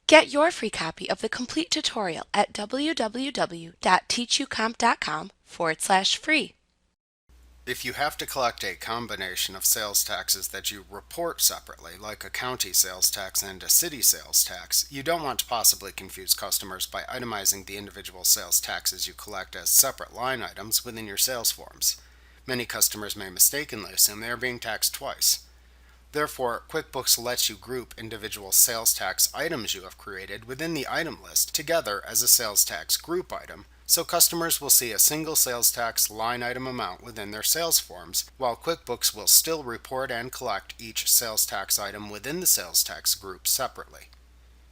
Get your free copy of the complete tutorial at www.teachucomp.com/free. If you have to collect a combination of sales taxes that you report separately, like a county sales tax and a city sales tax, you don't want to possibly confuse customers by itemizing the individual sales taxes you collect as separate line items within your sales forms. Many customers may mistakenly assume they are being taxed twice. Therefore, QuickBooks lets you group individual sales tax items you have created within the item list together as a sales tax group item, so customers will see a single sales tax line item amount within their sales forms, while QuickBooks will still report and collect each sales tax item within the sales tax group separately.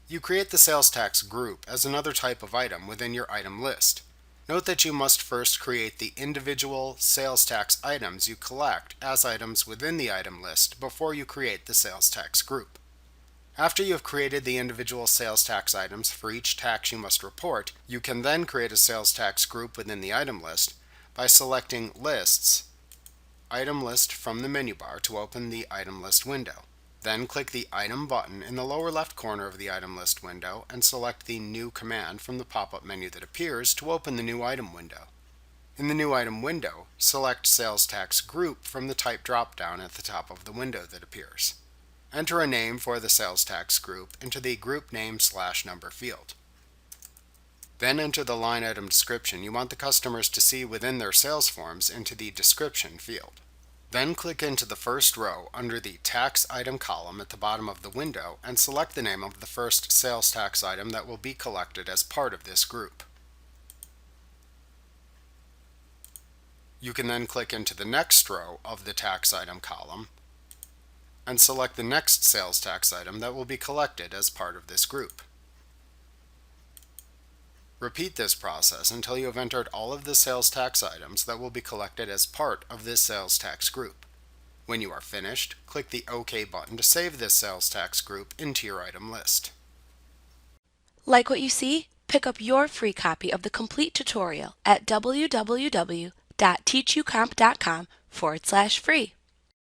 You create the sales tax group as another type of item within your item list. Note that you must first create the individual sales tax items you collect as items within the item list before you create the sales tax group. After you have created the individual sales tax items for each tax you must report, you can then create a sales tax group within the item list by selecting Lists, Item List from the menu bar to open the Item List window. Then click the Item button in the lower left corner of the Item List window and select the New command from the pop-up menu that appears to open the New Item window. In the New Item window, select Sales Tax Group from the Type drop-down at the top of the window that appears. Enter a name for the sales tax group into the Group Name/Number field. Then enter the line item description you want the customers to see within their sales forms into the Description field. Then click into the first row under the Tax Item column at the bottom of the window and select the name of the first sales tax item that will be collected as part of this group. You can then click into the next row of the Tax Item column and select the next sales tax item that will be collected as part of this group. Repeat this process until you have entered all of the sales tax items that will be collected as part of this sales tax group. When you are finished, click the OK button to save this sales tax group into your item list. Like what you see? Pick up your free copy of the complete tutorial at www.teachucomp.com/free.